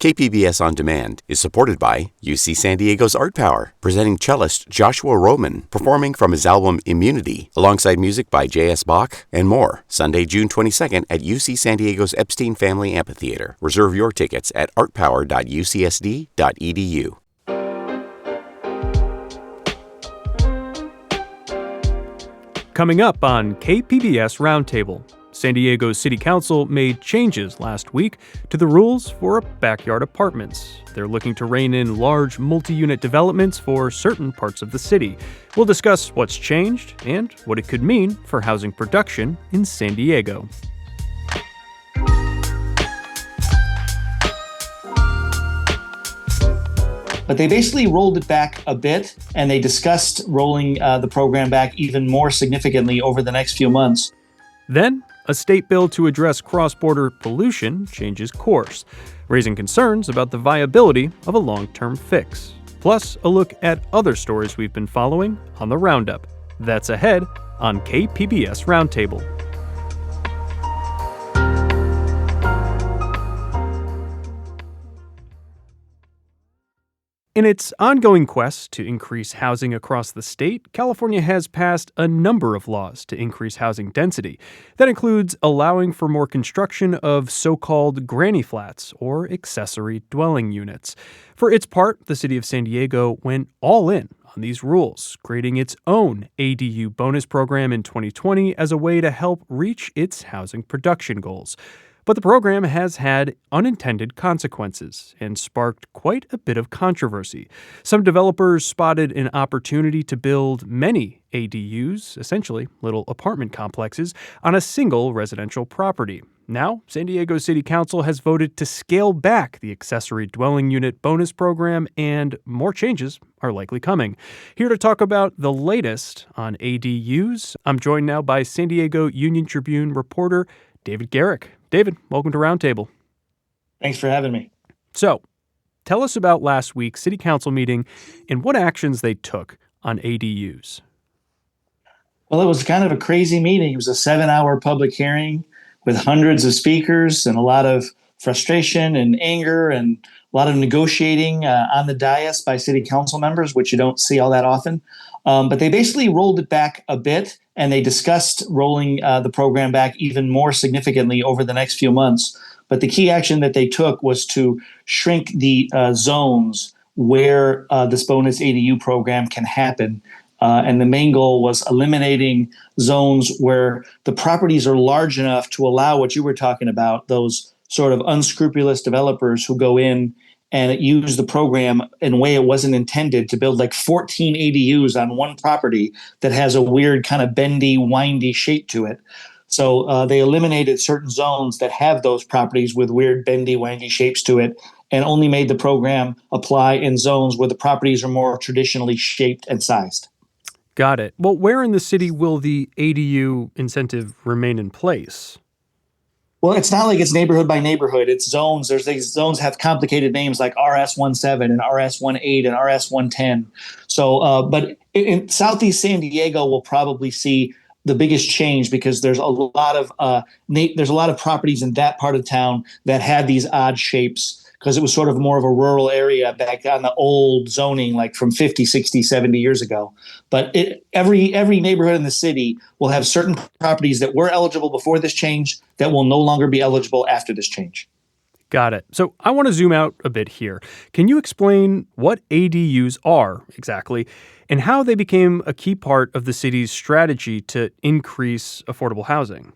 KPBS On Demand is supported by UC San Diego's Art Power, presenting cellist Joshua Roman, performing from his album Immunity, alongside music by J.S. Bach and more, Sunday, June 22nd at UC San Diego's Epstein Family Amphitheater. Reserve your tickets at artpower.ucsd.edu. Coming up on KPBS Roundtable, San Diego City Council made changes last week to the rules for backyard apartments. They're looking to rein in large multi-unit developments for certain parts of the city. We'll discuss what's changed and what it could mean for housing production in San Diego. But they basically rolled it back a bit, and they discussed rolling the program back even more significantly over the next few months. Then, a state bill to address cross-border pollution changes course, raising concerns about the viability of a long-term fix. Plus, a look at other stories we've been following on the Roundup. That's ahead on KPBS Roundtable. In its ongoing quest to increase housing across the state, California has passed a number of laws to increase housing density. That includes allowing for more construction of so-called granny flats or accessory dwelling units. For its part, the city of San Diego went all in on these rules, creating its own ADU bonus program in 2020 as a way to help reach its housing production goals. But the program has had unintended consequences and sparked quite a bit of controversy. Some developers spotted an opportunity to build many ADUs, essentially little apartment complexes, on a single residential property. Now, San Diego City Council has voted to scale back the accessory dwelling unit bonus program, and more changes are likely coming. Here to talk about the latest on ADUs, I'm joined now by San Diego Union Tribune reporter David Garrick. David, welcome to Roundtable. Thanks for having me. So, tell us about last week's City Council meeting and what actions they took on ADUs. Well, it was kind of a crazy meeting. It was a 7-hour public hearing with hundreds of speakers and a lot of frustration and anger and a lot of negotiating on the dais by city council members, which you don't see all that often. But they basically rolled it back a bit, and they discussed rolling the program back even more significantly over the next few months. But the key action that they took was to shrink the zones where this bonus ADU program can happen. And the main goal was eliminating zones where the properties are large enough to allow what you were talking about, those sort of unscrupulous developers who go in and use the program in a way it wasn't intended, to build like 14 ADUs on one property that has a weird kind of bendy, windy shape to it. So they eliminated certain zones that have those properties with weird, bendy, windy shapes to it, and only made the program apply in zones where the properties are more traditionally shaped and sized. Got it. Well, where in the city will the ADU incentive remain in place? Well, it's not like it's neighborhood by neighborhood. It's zones. These zones have complicated names like RS-17 and RS-18 and RS-110. So, but in Southeast San Diego, we'll probably see the biggest change because there's a lot of properties in that part of town that had these odd shapes because it was sort of more of a rural area back on the old zoning, like from 50, 60, 70 years ago. But every neighborhood in the city will have certain properties that were eligible before this change that will no longer be eligible after this change. Got it. So I want to zoom out a bit here. Can you explain what ADUs are exactly and how they became a key part of the city's strategy to increase affordable housing?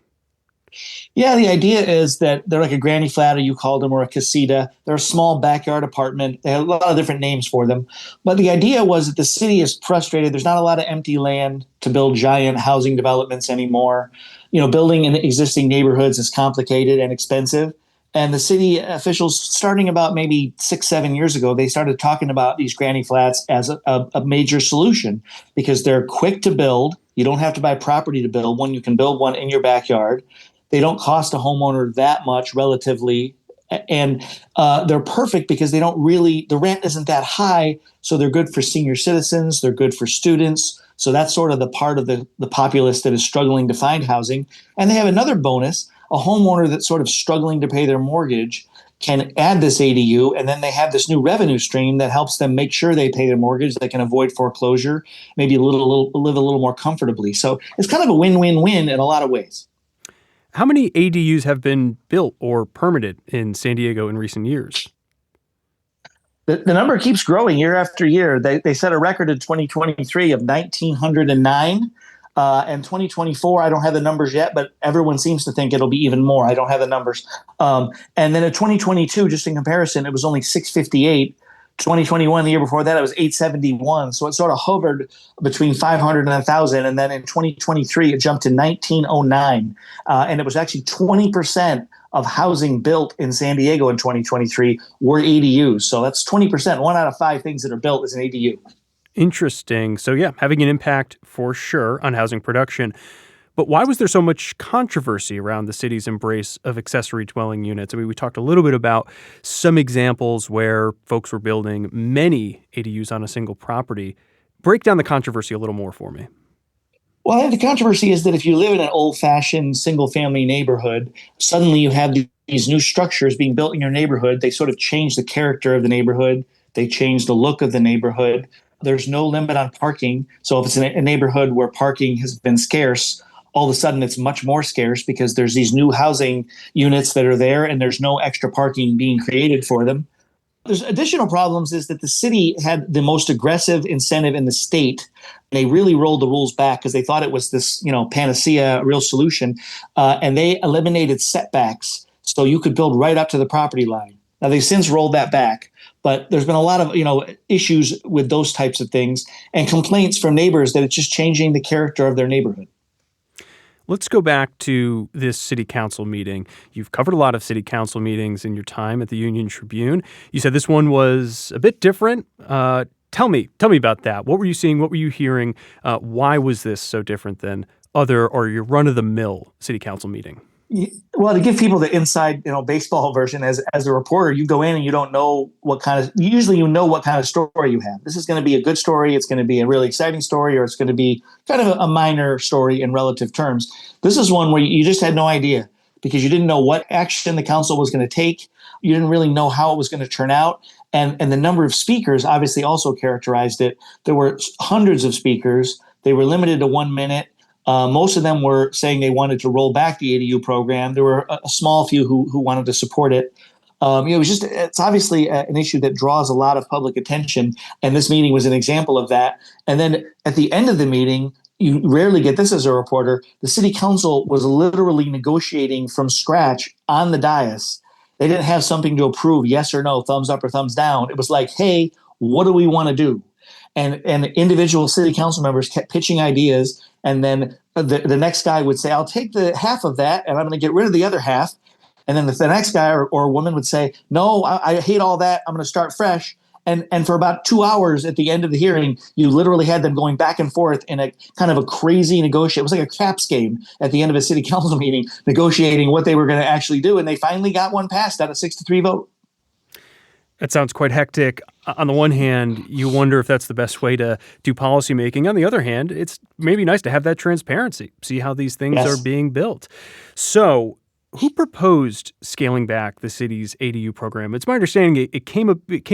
Yeah, the idea is that they're like a granny flat, or you called them, or a casita. They're a small backyard apartment. They have a lot of different names for them. But the idea was that the city is frustrated. There's not a lot of empty land to build giant housing developments anymore. You know, building in existing neighborhoods is complicated and expensive. And the city officials, starting about maybe 6-7 years ago, they started talking about these granny flats as a major solution because they're quick to build. You don't have to buy property to build one. You can build one in your backyard. They don't cost a homeowner that much relatively, and they're perfect because they don't really, the rent isn't that high, so they're good for senior citizens, they're good for students. So that's sort of the part of the populace that is struggling to find housing. And they have another bonus. A homeowner that's sort of struggling to pay their mortgage can add this ADU, and then they have this new revenue stream that helps them make sure they pay their mortgage, they can avoid foreclosure, maybe live a little more comfortably. So it's kind of a win-win-win in a lot of ways. How many ADUs have been built or permitted in San Diego in recent years? The number keeps growing year after year. They set a record in 2023 of 1,909. And 2024, I don't have the numbers yet, but everyone seems to think it'll be even more. I don't have the numbers. And then in 2022, just in comparison, it was only 658. 2021, the year before that, it was 871. So it sort of hovered between 500 and 1,000. And then in 2023, it jumped to 1,909. And it was actually 20% of housing built in San Diego in 2023 were ADUs. So that's 20%. 1 out of 5 things that are built is an ADU. Interesting. So yeah, having an impact for sure on housing production. But why was there so much controversy around the city's embrace of accessory dwelling units? I mean, we talked a little bit about some examples where folks were building many ADUs on a single property. Break down the controversy a little more for me. Well, I think the controversy is that if you live in an old-fashioned single-family neighborhood, suddenly you have these new structures being built in your neighborhood. They sort of change the character of the neighborhood. They change the look of the neighborhood. There's no limit on parking. So if it's a neighborhood where parking has been scarce, all of a sudden it's much more scarce because there's these new housing units that are there and there's no extra parking being created for them. There's additional problems is that the city had the most aggressive incentive in the state. They really rolled the rules back because they thought it was this, panacea, real solution. And they eliminated setbacks so you could build right up to the property line. Now they've since rolled that back, but there's been a lot of, issues with those types of things and complaints from neighbors that it's just changing the character of their neighborhood. Let's go back to this city council meeting. You've covered a lot of city council meetings in your time at the Union Tribune. You said this one was a bit different. Tell me about that. What were you seeing? What were you hearing? Why was this so different than other or your run-of-the-mill city council meeting? Well, to give people the inside, baseball version, as a reporter, you go in and you don't know usually you know what kind of story you have. This is going to be a good story. It's going to be a really exciting story, or it's going to be kind of a minor story in relative terms. This is one where you just had no idea because you didn't know what action the council was going to take. You didn't really know how it was going to turn out. And the number of speakers obviously also characterized it. There were hundreds of speakers. They were limited to 1 minute. Most of them were saying they wanted to roll back the ADU program. There were a small few who wanted to support it. It's obviously an issue that draws a lot of public attention. And this meeting was an example of that. And then at the end of the meeting, you rarely get this as a reporter. The city council was literally negotiating from scratch on the dais. They didn't have something to approve, yes or no, thumbs up or thumbs down. It was like, hey, what do we want to do? And individual city council members kept pitching ideas. And then the next guy would say, I'll take the half of that and I'm going to get rid of the other half. And then the next guy or woman would say, no, I hate all that. I'm going to start fresh. And for about 2 hours at the end of the hearing, you literally had them going back and forth in a kind of a crazy negotiation. It was like a craps game at the end of a city council meeting, negotiating what they were going to actually do. And they finally got one passed at a 6-3 vote. That sounds quite hectic. On the one hand, you wonder if that's the best way to do policymaking. On the other hand, it's maybe nice to have that transparency, see how these things are being built. So who proposed scaling back the city's ADU program? It's my understanding it came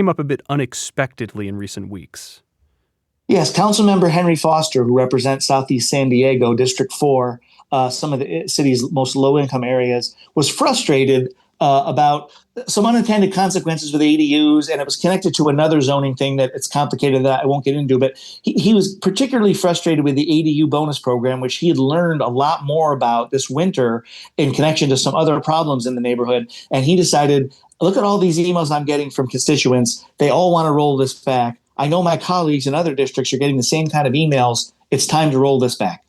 up a bit unexpectedly in recent weeks. Yes, Councilmember Henry Foster, who represents Southeast San Diego, District 4, some of the city's most low-income areas, was frustrated about some unintended consequences with ADUs, and it was connected to another zoning thing that it's complicated that I won't get into, but he was particularly frustrated with the ADU bonus program, which he had learned a lot more about this winter in connection to some other problems in the neighborhood. And he decided, look at all these emails I'm getting from constituents. They all want to roll this back. I know my colleagues in other districts are getting the same kind of emails. It's time to roll this back.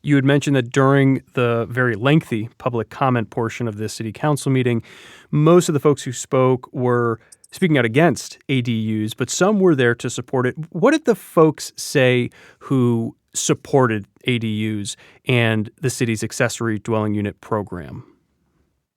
You had mentioned that during the very lengthy public comment portion of this city council meeting, most of the folks who spoke were speaking out against ADUs, but some were there to support it. What did the folks say who supported ADUs and the city's accessory dwelling unit program?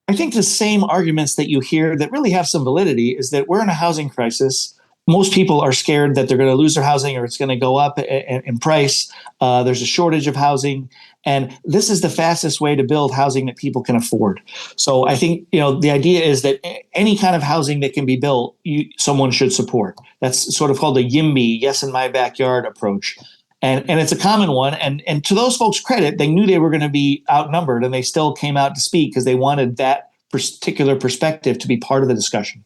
I think the same arguments that you hear that really have some validity is that we're in a housing crisis. most people are scared that they're going to lose their housing or it's going to go up in price. There's a shortage of housing. And this is the fastest way to build housing that people can afford. So I think, the idea is that any kind of housing that can be built, someone should support. That's sort of called the YIMBY, yes in my backyard approach. And it's a common one. And to those folks' credit, they knew they were going to be outnumbered and they still came out to speak because they wanted that particular perspective to be part of the discussion.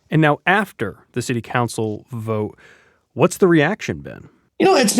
And now after the city council vote, what's the reaction been? It's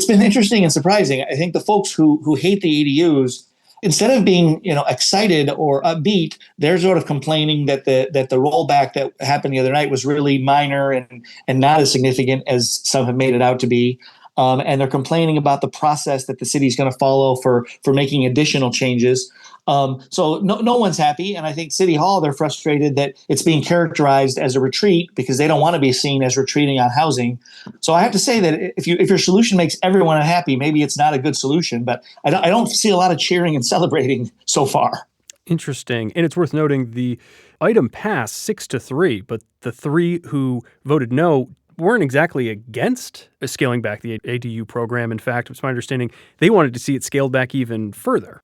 been interesting and surprising. I think the folks who hate the ADUs, instead of being excited or upbeat, they're sort of complaining that the rollback that happened the other night was really minor and not as significant as some have made it out to be. And they're complaining about the process that the city's going to follow for making additional changes. So no one's happy. And I think City Hall, they're frustrated that it's being characterized as a retreat because they don't want to be seen as retreating on housing. So I have to say that if your solution makes everyone unhappy, maybe it's not a good solution. But I don't see a lot of cheering and celebrating so far. Interesting. And it's worth noting the item passed 6-3, but the three who voted no weren't exactly against scaling back the ADU program. In fact, it's my understanding they wanted to see it scaled back even further.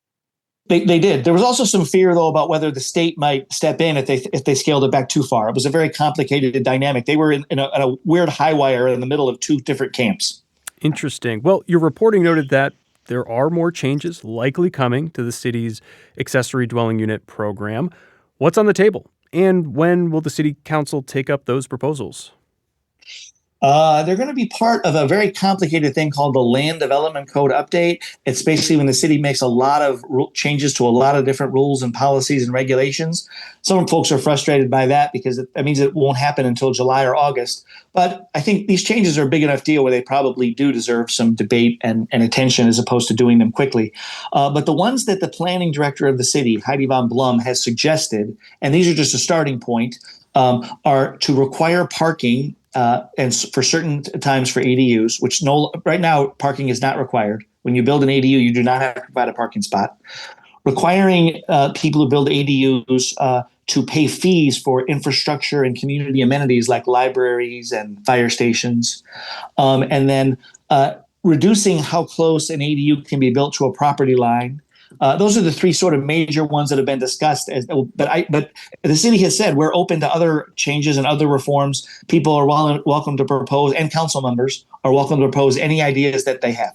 They did. There was also some fear, though, about whether the state might step in if they scaled it back too far. It was a very complicated dynamic. They were in a weird high wire in the middle of two different camps. Interesting. Well, your reporting noted that there are more changes likely coming to the city's accessory dwelling unit program. What's on the table? And when will the city council take up those proposals? They're going to be part of a very complicated thing called the Land Development Code update. It's basically when the city makes a lot of changes to a lot of different rules and policies and regulations. Some folks are frustrated by that because that means it won't happen until July or August. But I think these changes are a big enough deal where they probably do deserve some debate and attention as opposed to doing them quickly. But the ones that the planning director of the city, Heidi von Blum, has suggested, and these are just a starting point, are to require parking and for certain times for ADUs, which right now parking is not required. When you build an ADU, you do not have to provide a parking spot. Requiring people who build ADUs to pay fees for infrastructure and community amenities like libraries and fire stations, and then reducing how close an ADU can be built to a property line. Those are the three sort of major ones that have been discussed. But the city has said we're open to other changes and other reforms. People are welcome to propose, and council members are welcome to propose any ideas that they have.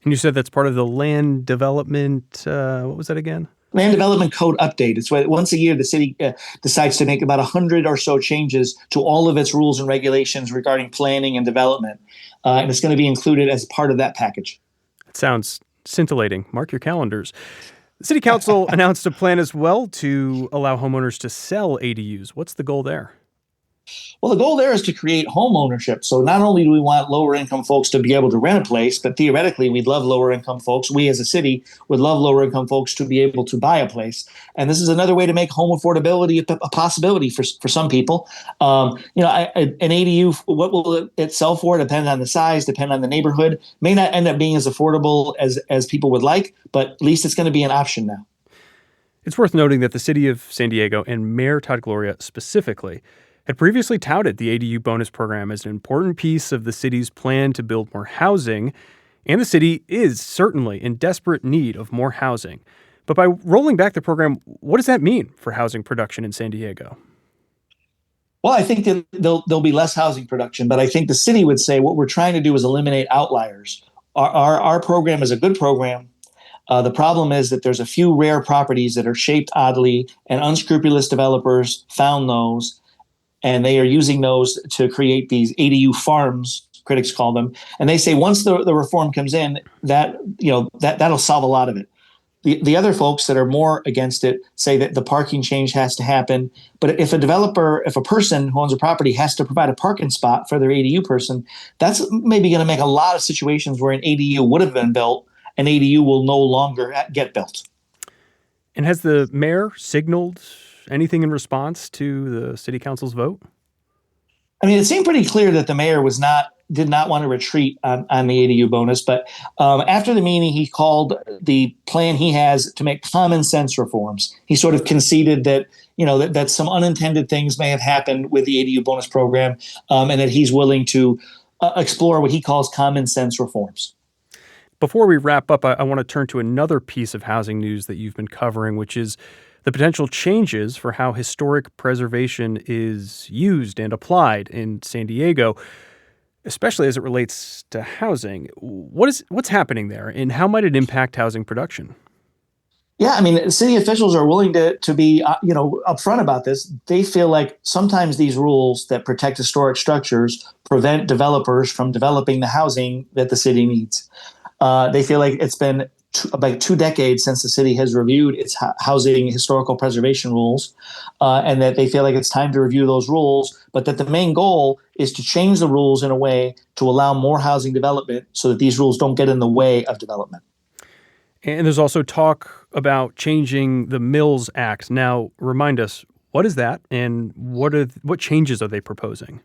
And you said that's part of the land development. What was that again? Land Development Code update. It's once a year the city decides to make about 100 or so changes to all of its rules and regulations regarding planning and development. And it's going to be included as part of that package. It sounds scintillating. Mark your calendars. The city council announced a plan as well to allow homeowners to sell ADUs. What's the goal there? Well, the goal there is to create home ownership. So not only do we want lower income folks to be able to rent a place, but theoretically, we'd love lower income folks. We as a city would love lower income folks to be able to buy a place. And this is another way to make home affordability a possibility for some people. An ADU, what will it sell for? Depend on the size, depend on the neighborhood. May not end up being as affordable as people would like, but at least it's going to be an option now. It's worth noting that the city of San Diego and Mayor Todd Gloria specifically had previously touted the ADU bonus program as an important piece of the city's plan to build more housing, and the city is certainly in desperate need of more housing. But by rolling back the program, what does that mean for housing production in San Diego? Well, I think that there'll be less housing production, but I think the city would say what we're trying to do is eliminate outliers. Our program is a good program. The problem is that there's a few rare properties that are shaped oddly, and unscrupulous developers found those. And they are using those to create these ADU farms, critics call them. And they say once the reform comes in, that'll solve a lot of it. The other folks that are more against it say that the parking change has to happen. But if a person who owns a property has to provide a parking spot for their ADU person, that's maybe going to make a lot of situations where an ADU would have been built, an ADU will no longer get built. And has the mayor signaled anything in response to the city council's vote? I mean, it seemed pretty clear that the mayor was not did not want to retreat on the ADU bonus. But after the meeting, he called the plan he has to make common sense reforms. He sort of conceded that, that some unintended things may have happened with the ADU bonus program, and that he's willing to explore what he calls common sense reforms. Before we wrap up, I want to turn to another piece of housing news that you've been covering, which is the potential changes for how historic preservation is used and applied in San Diego, especially as it relates to housing. What's happening there, and how might it impact housing production? Yeah, I mean, city officials are willing to be, upfront about this. They feel like sometimes these rules that protect historic structures prevent developers from developing the housing that the city needs. They feel like it's been about 2 decades since the city has reviewed its housing historical preservation rules, and that they feel like it's time to review those rules, but that the main goal is to change the rules in a way to allow more housing development so that these rules don't get in the way of development. And there's also talk about changing the Mills Act. Now, remind us, what is that, and what changes are they proposing?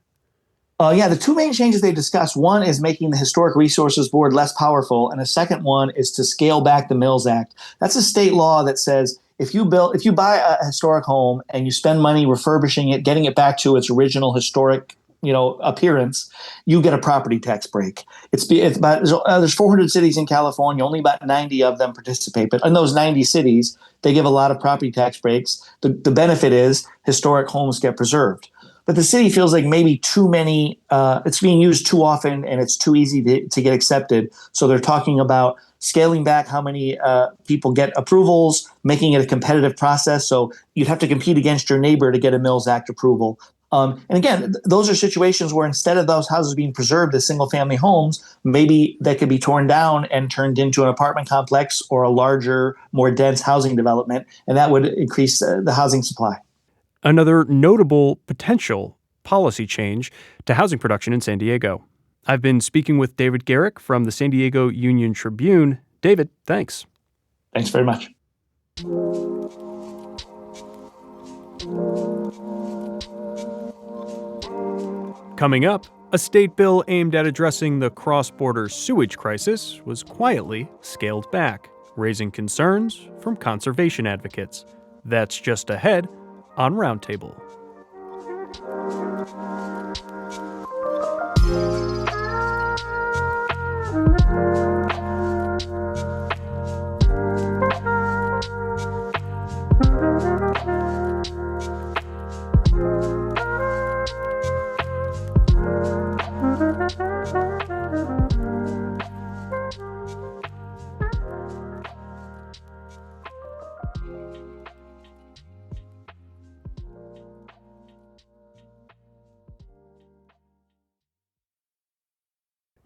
The 2 main changes they discussed, one is making the Historic Resources Board less powerful, and the second one is to scale back the Mills Act. That's a state law that says if you buy a historic home and you spend money refurbishing it, getting it back to its original historic, appearance, you get a property tax break. There's 400 cities in California, only about 90 of them participate, but in those 90 cities, they give a lot of property tax breaks. The benefit is historic homes get preserved. But the city feels like maybe too many, it's being used too often and it's too easy to get accepted. So they're talking about scaling back how many people get approvals, making it a competitive process. So you'd have to compete against your neighbor to get a Mills Act approval. And again, those are situations where instead of those houses being preserved as single family homes, maybe they could be torn down and turned into an apartment complex or a larger, more dense housing development. And that would increase the housing supply. Another notable potential policy change to housing production in San Diego. I've been speaking with David Garrick from the San Diego Union Tribune. David, thanks. Thanks very much. Coming up, a state bill aimed at addressing the cross-border sewage crisis was quietly scaled back, raising concerns from conservation advocates. That's just ahead on Roundtable.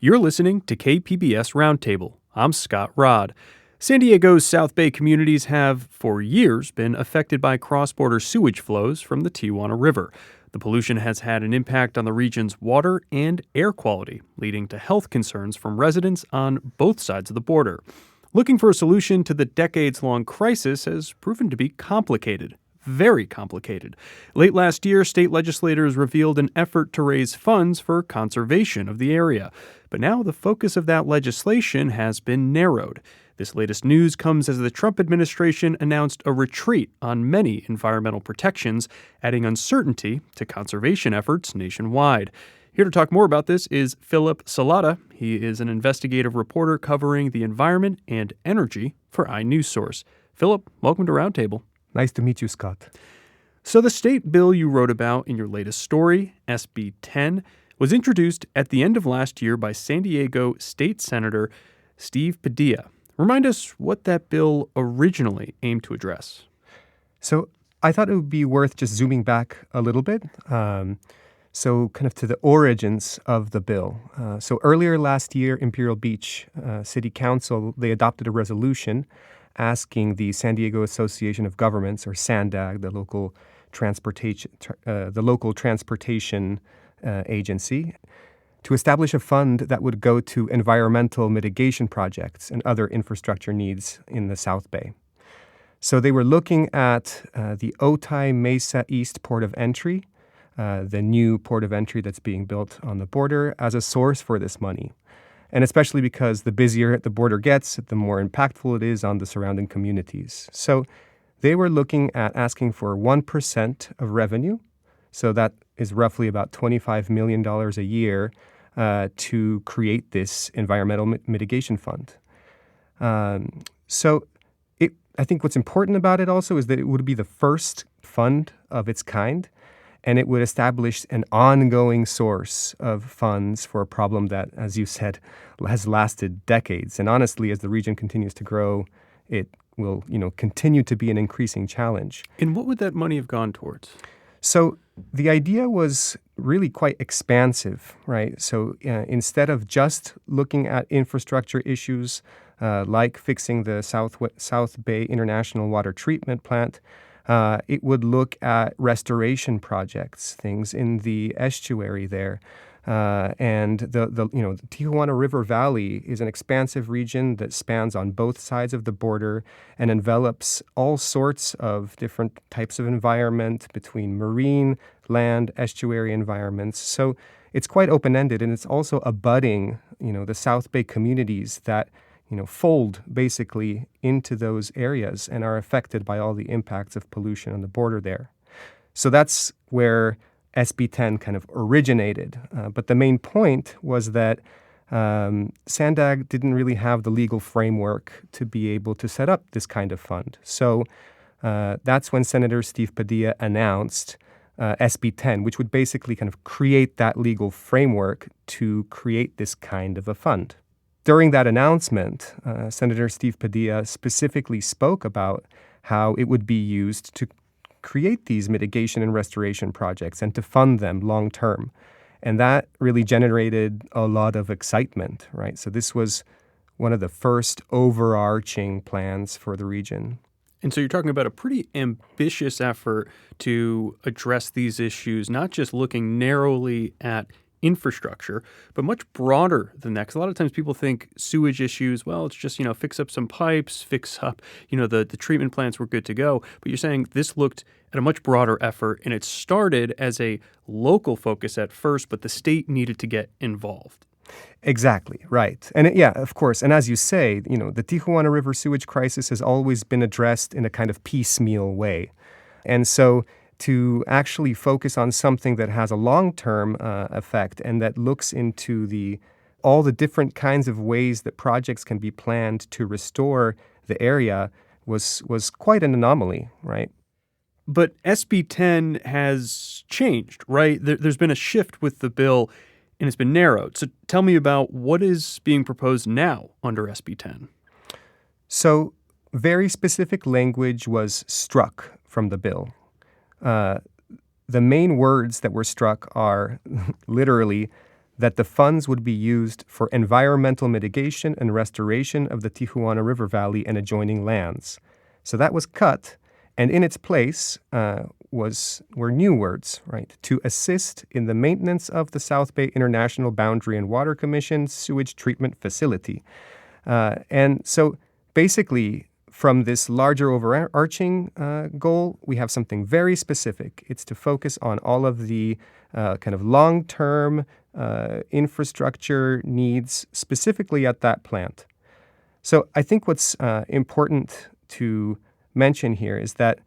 You're listening to KPBS Roundtable. I'm Scott Rodd. San Diego's South Bay communities have, for years, been affected by cross-border sewage flows from the Tijuana River. The pollution has had an impact on the region's water and air quality, leading to health concerns from residents on both sides of the border. Looking for a solution to the decades-long crisis has proven to be complicated. Very complicated. Late last year, state legislators revealed an effort to raise funds for conservation of the area. But now the focus of that legislation has been narrowed. This latest news comes as the Trump administration announced a retreat on many environmental protections, adding uncertainty to conservation efforts nationwide. Here to talk more about this is Philip Salata. He is an investigative reporter covering the environment and energy for iNewsSource. Philip, welcome to Roundtable. Nice to meet you, Scott. So the state bill you wrote about in your latest story, SB 10, was introduced at the end of last year by San Diego State Senator Steve Padilla. Remind us what that bill originally aimed to address. So I thought it would be worth just zooming back a little bit, so kind of to the origins of the bill. So earlier last year, Imperial Beach City Council, they adopted a resolution asking the San Diego Association of Governments, or SANDAG, the local transportation agency, to establish a fund that would go to environmental mitigation projects and other infrastructure needs in the South Bay. So they were looking at the Otay Mesa East Port of Entry, the new port of entry that's being built on the border as a source for this money. And especially because the busier the border gets, the more impactful it is on the surrounding communities. So they were looking at asking for 1% of revenue. So that is roughly about $25 million a year to create this environmental mitigation fund. I think what's important about it also is that it would be the first fund of its kind, and it would establish an ongoing source of funds for a problem that, as you said, has lasted decades. And honestly, as the region continues to grow, it will, continue to be an increasing challenge. And what would that money have gone towards? So the idea was really quite expansive, right? So instead of just looking at infrastructure issues like fixing the South Bay International Water Treatment Plant, it would look at restoration projects, things in the estuary there. And the Tijuana River Valley is an expansive region that spans on both sides of the border and envelops all sorts of different types of environment between marine, land, estuary environments. So it's quite open-ended, and it's also abutting, the South Bay communities that, fold basically into those areas and are affected by all the impacts of pollution on the border there. So that's where SB 10 kind of originated. But the main point was that Sandag didn't really have the legal framework to be able to set up this kind of fund. So that's when Senator Steve Padilla announced SB 10, which would basically kind of create that legal framework to create this kind of a fund. During that announcement, Senator Steve Padilla specifically spoke about how it would be used to create these mitigation and restoration projects and to fund them long term. And that really generated a lot of excitement, right? So this was one of the first overarching plans for the region. And so you're talking about a pretty ambitious effort to address these issues, not just looking narrowly at infrastructure, but much broader than that. Because a lot of times people think sewage issues, well, it's just, fix up some pipes, fix up, the treatment plants were good to go. But you're saying this looked at a much broader effort, and it started as a local focus at first, but the state needed to get involved. Exactly, right. And of course. And as you say, the Tijuana River sewage crisis has always been addressed in a kind of piecemeal way. And so to actually focus on something that has a long-term effect and that looks into all the different kinds of ways that projects can be planned to restore the area was quite an anomaly, right? But SB 10 has changed, right? There's been a shift with the bill, and it's been narrowed. So tell me about what is being proposed now under SB 10. So very specific language was struck from the bill. The main words that were struck are literally that the funds would be used for environmental mitigation and restoration of the Tijuana River Valley and adjoining lands. So that was cut, and in its place were new words, right? To assist in the maintenance of the South Bay International Boundary and Water Commission sewage treatment facility. And so basically, from this larger overarching goal, we have something very specific. It's to focus on all of the kind of long-term infrastructure needs specifically at that plant. So I think what's important to mention here is that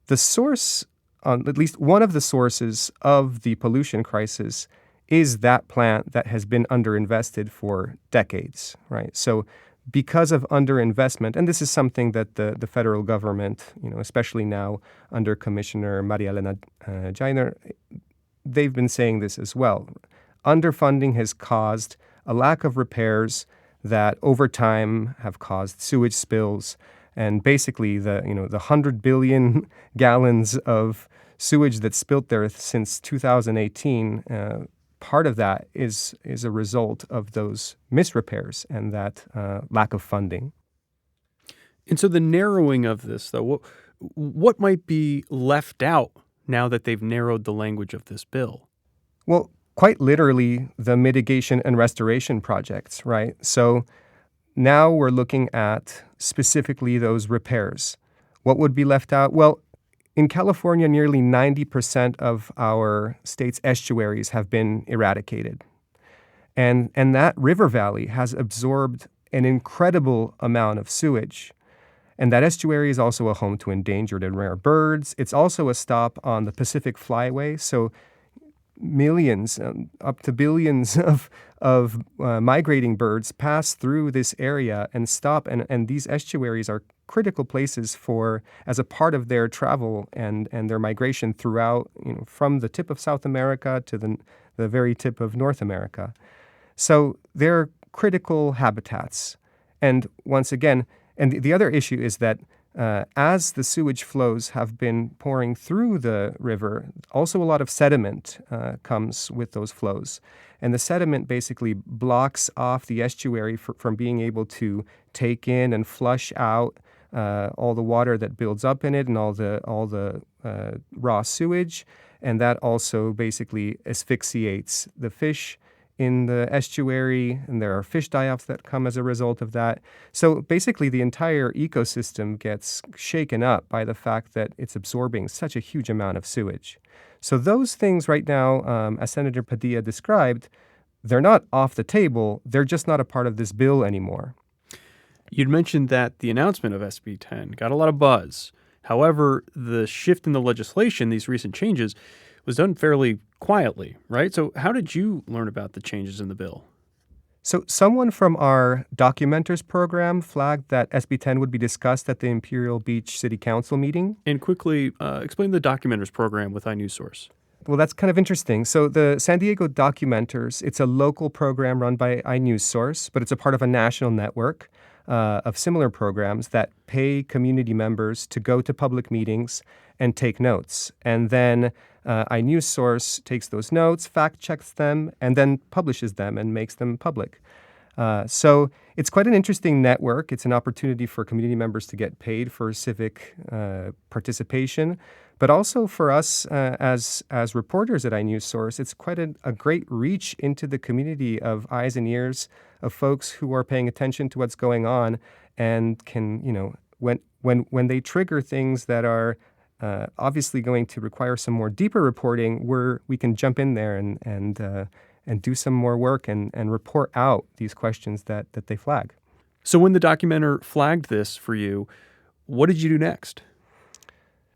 the source, at least one of the sources of the pollution crisis, is that plant that has been underinvested for decades, right? So because of underinvestment, and this is something that the federal government, especially now under Commissioner Maria Elena Jainer, they've been saying this as well. Underfunding has caused a lack of repairs that over time have caused sewage spills, and basically the 100 billion gallons of sewage that's spilt there since 2018. Part of that is a result of those misrepairs and that lack of funding. And so the narrowing of this, though, what might be left out now that they've narrowed the language of this bill? Well, quite literally, the mitigation and restoration projects, right? So now we're looking at specifically those repairs. What would be left out? Well, in California, nearly 90% of our state's estuaries have been eradicated. And that river valley has absorbed an incredible amount of sewage. And that estuary is also a home to endangered and rare birds. It's also a stop on the Pacific Flyway, so millions, up to billions of migrating birds pass through this area and stop. And these estuaries are critical places as a part of their travel and their migration throughout, from the tip of South America to the very tip of North America. So they're critical habitats. And once again, and the other issue is that as the sewage flows have been pouring through the river, also a lot of sediment comes with those flows. And the sediment basically blocks off the estuary from being able to take in and flush out all the water that builds up in it and all the raw sewage. And that also basically asphyxiates the fish in the estuary, and there are fish die-offs that come as a result of that. So basically the entire ecosystem gets shaken up by the fact that it's absorbing such a huge amount of sewage. So those things right now, as Senator Padilla described, they're not off the table, they're just not a part of this bill anymore. You'd mentioned that the announcement of SB 10 got a lot of buzz. However, the shift in the legislation, these recent changes, was done fairly quietly, right? So how did you learn about the changes in the bill? So someone from our Documenters program flagged that SB 10 would be discussed at the Imperial Beach City Council meeting. And quickly explain the Documenters program with iNewsSource. Well, that's kind of interesting. So the San Diego Documenters, it's a local program run by iNewsSource, but it's a part of a national network of similar programs that pay community members to go to public meetings and take notes. And then iNewsSource takes those notes, fact-checks them, and then publishes them and makes them public. So it's quite an interesting network. It's an opportunity for community members to get paid for civic participation, but also for us as reporters at iNewsSource, it's quite a great reach into the community of eyes and ears of folks who are paying attention to what's going on and can, when they trigger things that are obviously going to require some more deeper reporting, we can jump in there and do some more work and report out these questions that they flag. So when the documenter flagged this for you, what did you do next?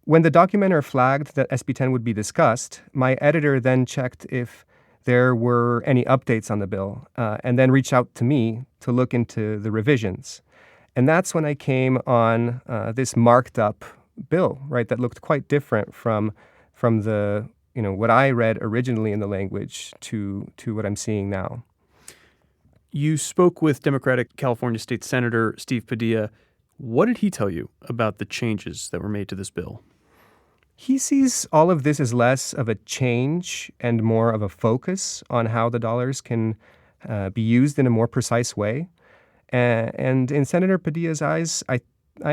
When the documenter flagged that SB 10 would be discussed, my editor then checked if there were any updates on the bill and then reached out to me to look into the revisions. And that's when I came on this marked up bill, right, that looked quite different from the, what I read originally in the language to what I'm seeing now. You spoke with Democratic California State Senator Steve Padilla. What did he tell you about the changes that were made to this bill? He sees all of this as less of a change and more of a focus on how the dollars can be used in a more precise way. And in Senator Padilla's eyes, I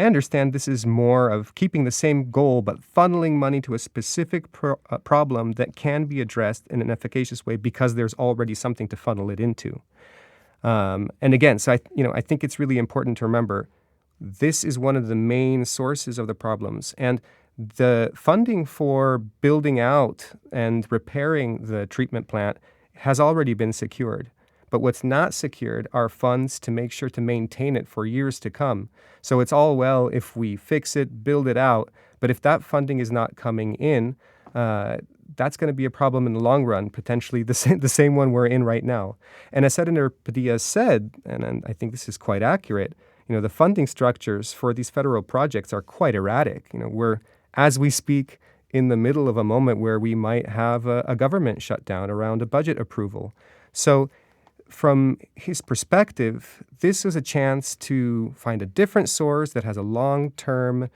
understand this is more of keeping the same goal, but funneling money to a specific problem that can be addressed in an efficacious way because there's already something to funnel it into. And again, so I think it's really important to remember this is one of the main sources of the problems. And the funding for building out and repairing the treatment plant has already been secured. But what's not secured are funds to make sure to maintain it for years to come. So it's all well if we fix it, build it out, but if that funding is not coming in, that's going to be a problem in the long run, potentially the same one we're in right now. And as Senator Padilla said, and I think this is quite accurate, the funding structures for these federal projects are quite erratic. We're, as we speak, in the middle of a moment where we might have a government shutdown around a budget approval. So from his perspective, this was a chance to find a different source that has a long-term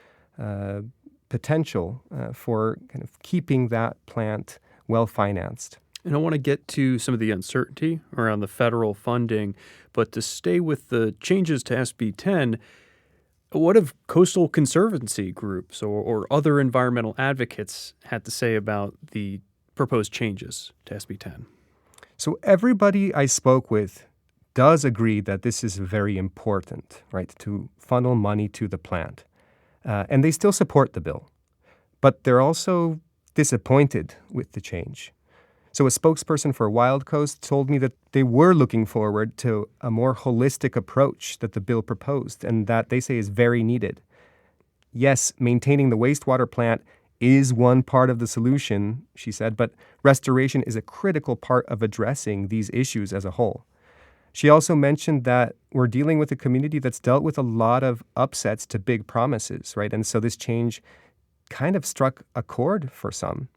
potential for kind of keeping that plant well-financed. And I want to get to some of the uncertainty around the federal funding, but to stay with the changes to SB 10, what have coastal conservancy groups or other environmental advocates had to say about the proposed changes to SB 10? So everybody I spoke with does agree that this is very important, right, to funnel money to the plant. And they still support the bill. but they're also disappointed with the change. So a spokesperson for Wild Coast told me that they were looking forward to a more holistic approach that the bill proposed, and that they say is very needed. Yes, maintaining the wastewater plant is one part of the solution, she said, but restoration is a critical part of addressing these issues as a whole. She also mentioned that we're dealing with a community that's dealt with a lot of upsets to big promises, right? And so this change kind of struck a chord for some.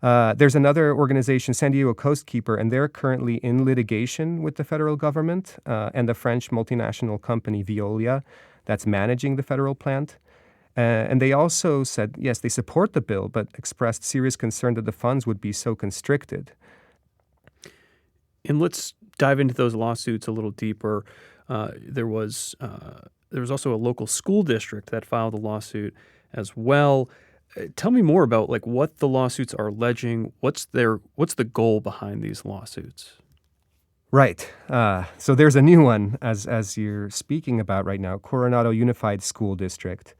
There's another organization, San Diego Coastkeeper, and they're currently in litigation with the federal government and the French multinational company Veolia that's managing the federal plant. And they also said, yes, they support the bill, but expressed serious concern that the funds would be so constricted. And let's dive into those lawsuits a little deeper. There was also a local school district that filed a lawsuit as well. Tell me more about what the lawsuits are alleging. What's the goal behind these lawsuits? Right. So there's a new one, as you're speaking about right now, Coronado Unified School District,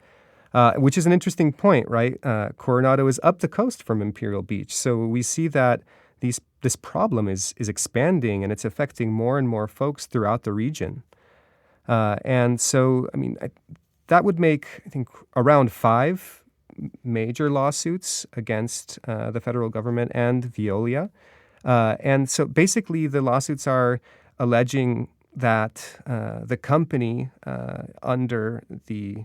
which is an interesting point, right? Coronado is up the coast from Imperial Beach. So we see that this problem is expanding, and it's affecting more and more folks throughout the region. And so, that would make, I think, around 5 major lawsuits against the federal government and Veolia. And so basically the lawsuits are alleging that the company under the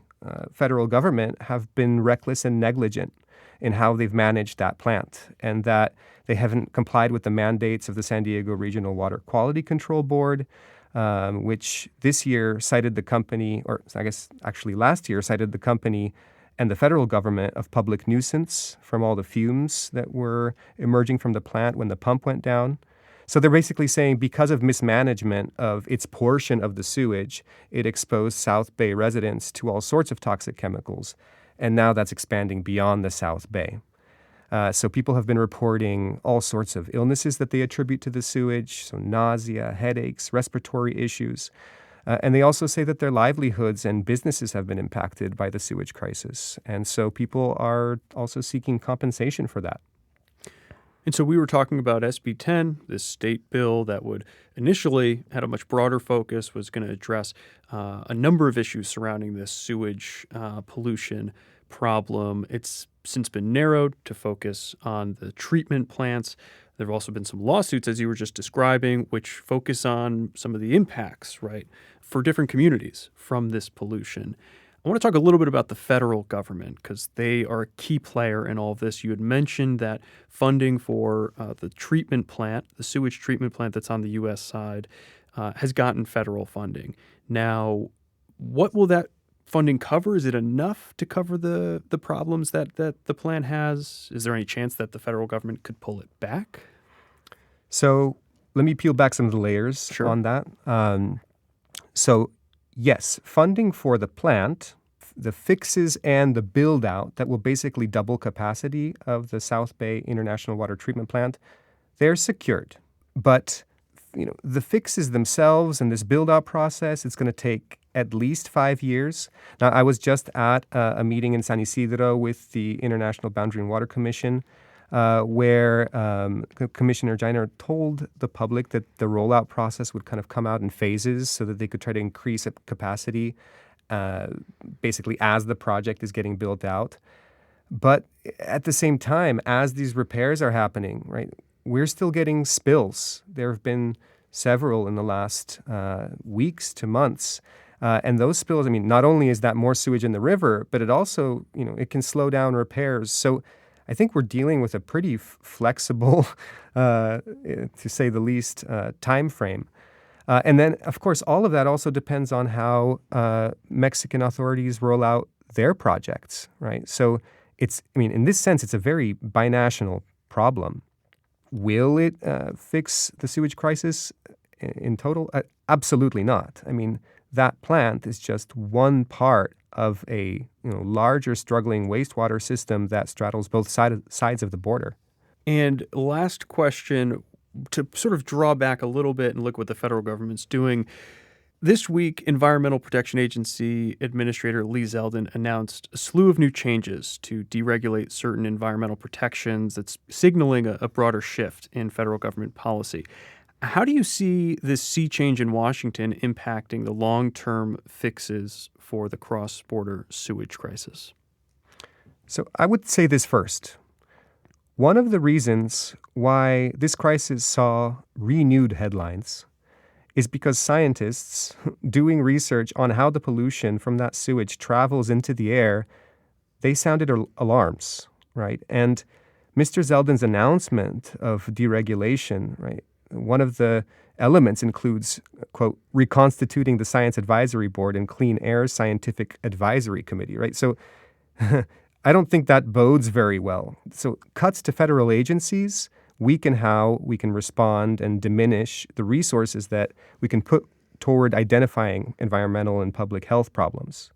federal government have been reckless and negligent in how they've managed that plant, and that they haven't complied with the mandates of the San Diego Regional Water Quality Control Board, which this year cited the company, or I guess actually last year cited the company and the federal government of public nuisance from all the fumes that were emerging from the plant when the pump went down. So they're basically saying because of mismanagement of its portion of the sewage, it exposed South Bay residents to all sorts of toxic chemicals, and now that's expanding beyond the South Bay. So people have been reporting all sorts of illnesses that they attribute to the sewage, so nausea, headaches, respiratory issues. And they also say that their livelihoods and businesses have been impacted by the sewage crisis. And so people are also seeking compensation for that. And so we were talking about SB 10, this state bill that would initially had a much broader focus, was going to address a number of issues surrounding this sewage pollution problem. It's since been narrowed to focus on the treatment plants. There have also been some lawsuits, as you were just describing, which focus on some of the impacts, right, for different communities from this pollution. I want to talk a little bit about the federal government because they are a key player in all of this. You had mentioned that funding for the treatment plant, the sewage treatment plant that's on the U.S. side, has gotten federal funding. Now, what will that funding cover? Is it enough to cover the problems that the plant has? Is there any chance that the federal government could pull it back? So let me peel back some of the layers on that. So yes, funding for the plant, the fixes and the build out that will basically double capacity of the South Bay International Water Treatment Plant, they're secured. But the fixes themselves and this build out process, it's going to take at least 5 years. Now, I was just at a meeting in San Isidro with the International Boundary and Water Commission, where Commissioner Joyner told the public that the rollout process would kind of come out in phases so that they could try to increase capacity basically as the project is getting built out. But at the same time, as these repairs are happening, right, we're still getting spills. There have been several in the last weeks to months. And those spills, not only is that more sewage in the river, but it also, it can slow down repairs. So I think we're dealing with a pretty flexible, to say the least, time frame. And then, of course, all of that also depends on how Mexican authorities roll out their projects, right? So in this sense, it's a very binational problem. Will it fix the sewage crisis in total? Absolutely not. That plant is just one part of a larger struggling wastewater system that straddles both sides of the border. And last question, to sort of draw back a little bit and look what the federal government's doing. This week, Environmental Protection Agency Administrator Lee Zeldin announced a slew of new changes to deregulate certain environmental protections that's signaling a broader shift in federal government policy. How do you see this sea change in Washington impacting the long-term fixes for the cross-border sewage crisis? So I would say this first. One of the reasons why this crisis saw renewed headlines is because scientists doing research on how the pollution from that sewage travels into the air, they sounded alarms, right? And Mr. Zeldin's announcement of deregulation, right, one of the elements includes, quote, reconstituting the Science Advisory Board and Clean Air Scientific Advisory Committee, right? So I don't think that bodes very well. So cuts to federal agencies weaken how we can respond and diminish the resources that we can put toward identifying environmental and public health problems.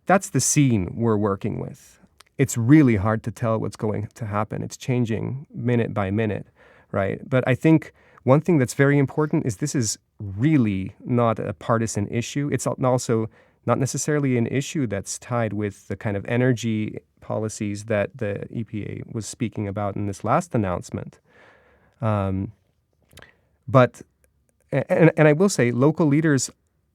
That's the scene we're working with. It's really hard to tell what's going to happen. It's changing minute by minute, right? But I think one thing that's very important is this is really not a partisan issue. It's also not necessarily an issue that's tied with the kind of energy policies that the EPA was speaking about in this last announcement. But I will say local leaders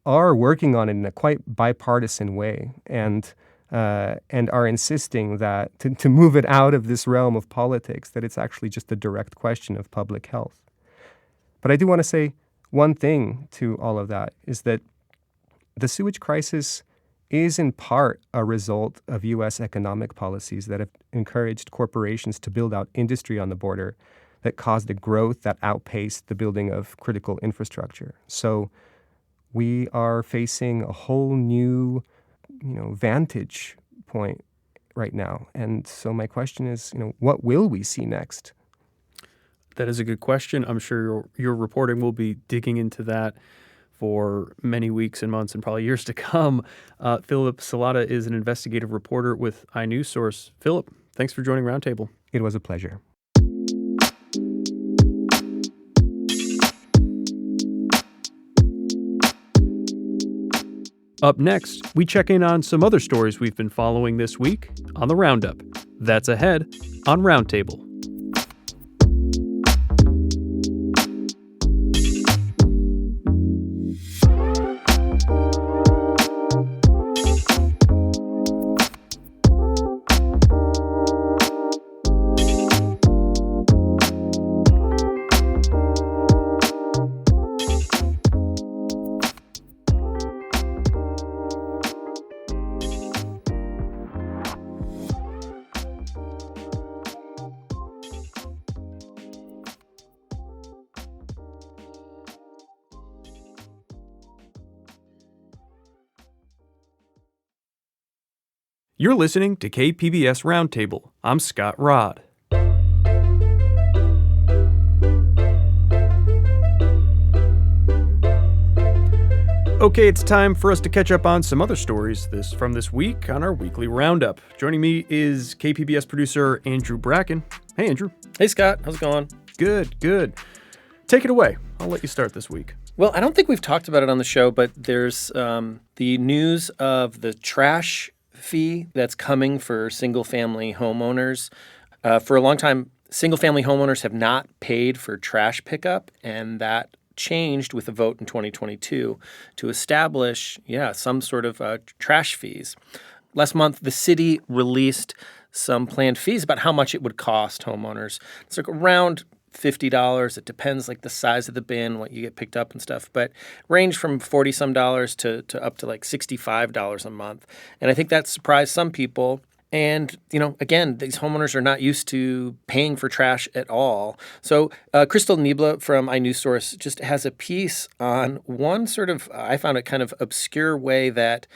are working on it in a quite bipartisan way and are insisting that to move it out of this realm of politics, that it's actually just a direct question of public health. But I do want to say one thing to all of that is that the sewage crisis is in part a result of U.S. economic policies that have encouraged corporations to build out industry on the border that caused a growth that outpaced the building of critical infrastructure. So we are facing a whole new, vantage point right now. And so my question is, what will we see next? That is a good question. I'm sure your reporting will be digging into that for many weeks and months and probably years to come. Philip Salata is an investigative reporter with iNewsSource. Philip, thanks for joining Roundtable. It was a pleasure. Up next, we check in on some other stories we've been following this week on the Roundup. That's ahead on Roundtable. You're listening to KPBS Roundtable. I'm Scott Rod. Okay, it's time for us to catch up on some other stories from this week on our weekly Roundup. Joining me is KPBS producer Andrew Bracken. Hey, Andrew. Hey, Scott. How's it going? Good. Take it away. I'll let you start this week. Well, I don't think we've talked about it on the show, but there's the news of the trash fee that's coming for single-family homeowners. For a long time, single-family homeowners have not paid for trash pickup, and that changed with a vote in 2022 to establish, some sort of trash fees. Last month, the city released some planned fees about how much it would cost homeowners. It's like around $50. It depends like the size of the bin, what you get picked up and stuff, but range from $40-some to up to like $65 a month. And I think that surprised some people. And, again, these homeowners are not used to paying for trash at all. So Crystal Niebla from iNewsSource just has a piece on one sort of, I found it kind of obscure way that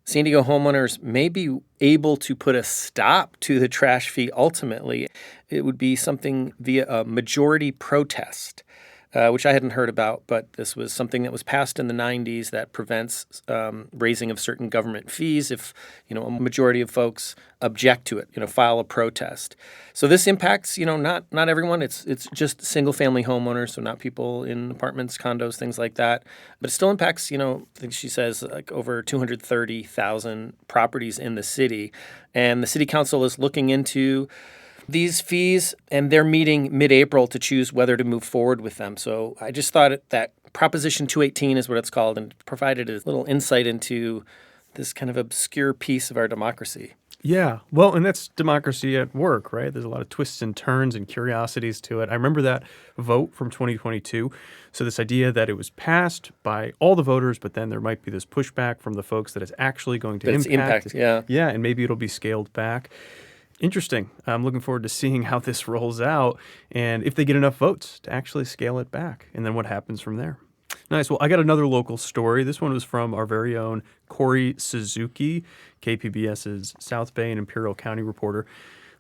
San Diego homeowners may be able to put a stop to the trash fee ultimately. It would be something via a majority protest. which I hadn't heard about, but this was something that was passed in the 90s that prevents raising of certain government fees if, a majority of folks object to it, file a protest. So this impacts, not everyone. It's just single-family homeowners, so not people in apartments, condos, things like that. But it still impacts, I think she says like over 230,000 properties in the city. And the city council is looking into these fees, and they're meeting mid-April to choose whether to move forward with them. So I just thought that Proposition 218 is what it's called, and provided a little insight into this kind of obscure piece of our democracy. Yeah, well, and that's democracy at work, right? There's a lot of twists and turns and curiosities to it. I remember that vote from 2022. So this idea that it was passed by all the voters, but then there might be this pushback from the folks that it's actually going to impact. Yeah. Yeah, and maybe it'll be scaled back. Interesting. I'm looking forward to seeing how this rolls out and if they get enough votes to actually scale it back, and then what happens from there. Nice. Well, I got another local story. This one was from our very own Corey Suzuki, KPBS's South Bay and Imperial County reporter.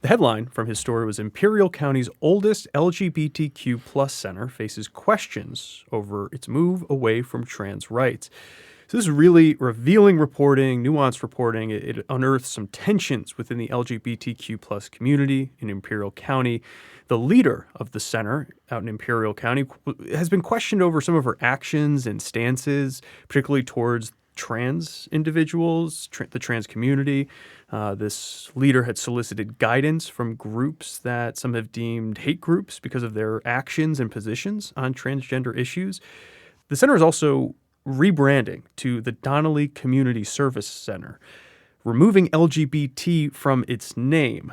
The headline from his story was Imperial County's oldest LGBTQ plus center faces questions over its move away from trans rights. So this is really revealing reporting, nuanced reporting. It unearths some tensions within the LGBTQ plus community in Imperial County. The leader of the center out in Imperial County has been questioned over some of her actions and stances, particularly towards trans individuals, the trans community. This leader had solicited guidance from groups that some have deemed hate groups because of their actions and positions on transgender issues. The center is also rebranding to the Donnelly Community Service Center, removing LGBT from its name.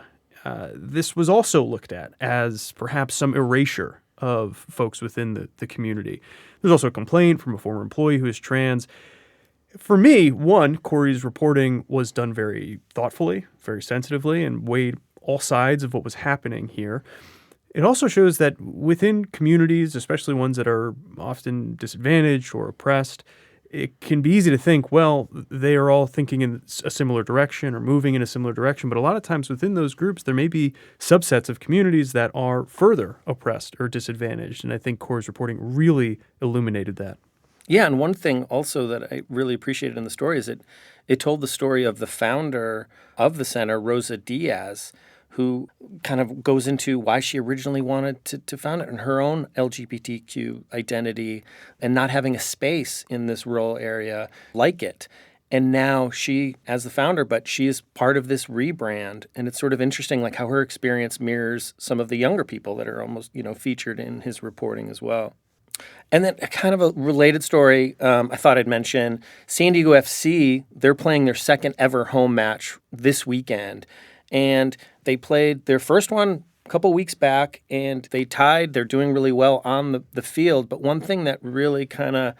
This was also looked at as perhaps some erasure of folks within the community. There's also a complaint from a former employee who is trans. For me, Corey's reporting was done very thoughtfully, very sensitively, and weighed all sides of what was happening here. It also shows that within communities, especially ones that are often disadvantaged or oppressed, it can be easy to think, well, they are all thinking in a similar direction or moving in a similar direction. But a lot of times within those groups, there may be subsets of communities that are further oppressed or disadvantaged. And I think Corey's reporting really illuminated that. Yeah, and one thing also that I really appreciated in the story is it told the story of the founder of the center, Rosa Diaz, who kind of goes into why she originally wanted to found it and her own LGBTQ identity and not having a space in this rural area like it. And now she, as the founder, but she is part of this rebrand. And it's sort of interesting, like how her experience mirrors some of the younger people that are almost, featured in his reporting as well. And then kind of a related story I thought I'd mention, San Diego FC, they're playing their second ever home match this weekend. And they played their first one a couple weeks back, and they tied. They're doing really well on the field. But one thing that really kind of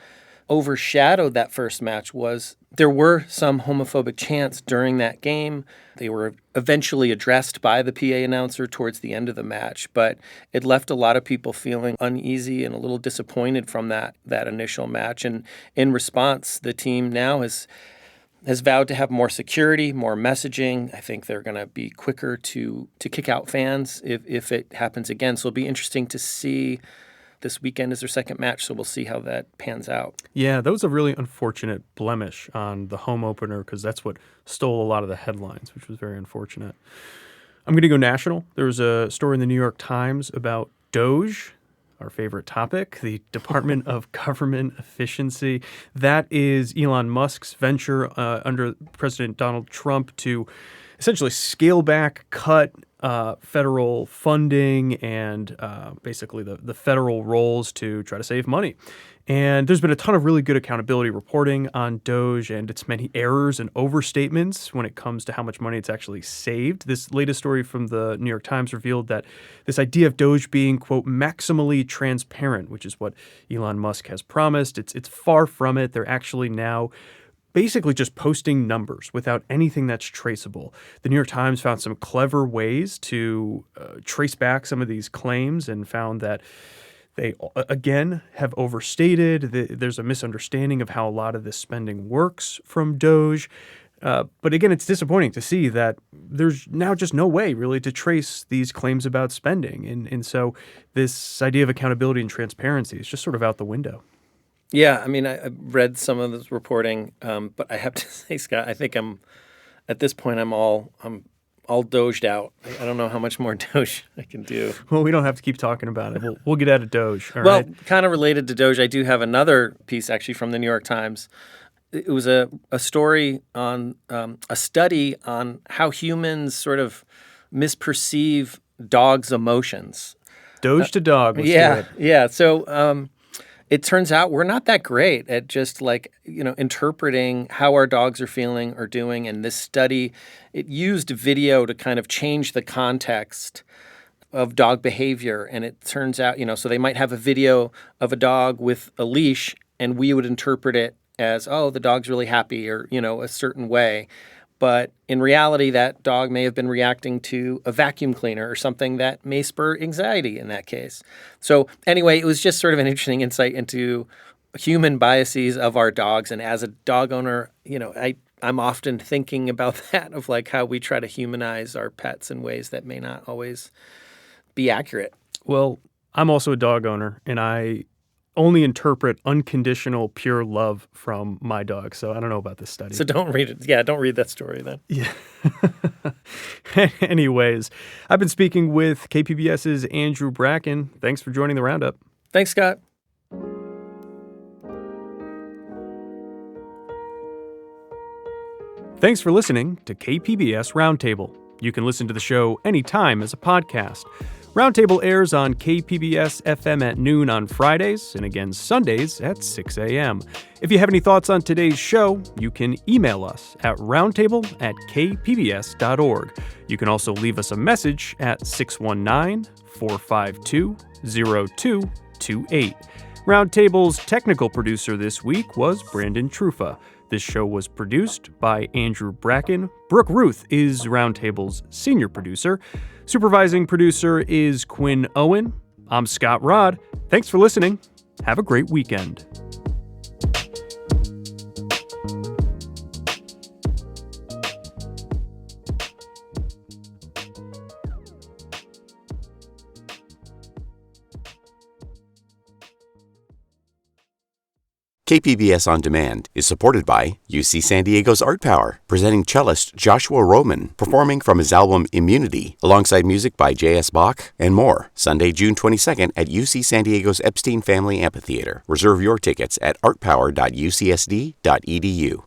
overshadowed that first match was there were some homophobic chants during that game. They were eventually addressed by the PA announcer towards the end of the match, but it left a lot of people feeling uneasy and a little disappointed from that initial match. And in response, the team now has vowed to have more security, more messaging. I think they're going to be quicker to kick out fans if it happens again. So it'll be interesting to see. This weekend is their second match, so we'll see how that pans out. Yeah, that was a really unfortunate blemish on the home opener because that's what stole a lot of the headlines, which was very unfortunate. I'm going to go national. There was a story in the New York Times about DOGE, our favorite topic, the Department of Government Efficiency. That is Elon Musk's venture under President Donald Trump to essentially scale back, cut federal funding and basically the federal roles to try to save money. And there's been a ton of really good accountability reporting on DOGE and its many errors and overstatements when it comes to how much money it's actually saved. This latest story from the New York Times revealed that this idea of DOGE being, quote, maximally transparent, which is what Elon Musk has promised, it's far from it. They're actually now basically just posting numbers without anything that's traceable. The New York Times found some clever ways to trace back some of these claims and found that they, again, have overstated. There's a misunderstanding of how a lot of this spending works from DOGE. But again, it's disappointing to see that there's now just no way really to trace these claims about spending. And so this idea of accountability and transparency is just sort of out the window. Yeah, I mean, I read some of this reporting, but I have to say, Scott, I think at this point I'm all doged out. I don't know how much more Doge I can do. Well, we don't have to keep talking about it. We'll get out of Doge. All well, right? Kind of related to Doge, I do have another piece actually from the New York Times. It was a story on a study on how humans sort of misperceive dogs' emotions. Doge to dog. Let's do it. Yeah. So it turns out we're not that great at just interpreting how our dogs are feeling or doing. And this study, it used video to kind of change the context of dog behavior. And it turns out, so they might have a video of a dog with a leash, and we would interpret it as, oh, the dog's really happy or, a certain way. But in reality, that dog may have been reacting to a vacuum cleaner or something that may spur anxiety in that case. So anyway, it was just sort of an interesting insight into human biases of our dogs. And as a dog owner, I'm often thinking about that, of how we try to humanize our pets in ways that may not always be accurate. Well, I'm also a dog owner, and I only interpret unconditional, pure love from my dog. So I don't know about this study. So don't read it. Yeah, don't read that story then. Yeah. Anyways, I've been speaking with KPBS's Andrew Bracken. Thanks for joining the Roundup. Thanks, Scott. Thanks for listening to KPBS Roundtable. You can listen to the show anytime as a podcast. Roundtable airs on KPBS FM at noon on Fridays and again Sundays at 6 a.m. If you have any thoughts on today's show, you can email us at roundtable@kpbs.org. You can also leave us a message at 619-452-0228. Roundtable's technical producer this week was Brandon Trufa. This show was produced by Andrew Bracken. Brooke Ruth is Roundtable's senior producer. Supervising producer is Quinn Owen. I'm Scott Rod. Thanks for listening. Have a great weekend. KPBS On Demand is supported by UC San Diego's Art Power, presenting cellist Joshua Roman, performing from his album Immunity, alongside music by J.S. Bach and more, Sunday, June 22nd at UC San Diego's Epstein Family Amphitheater. Reserve your tickets at artpower.ucsd.edu.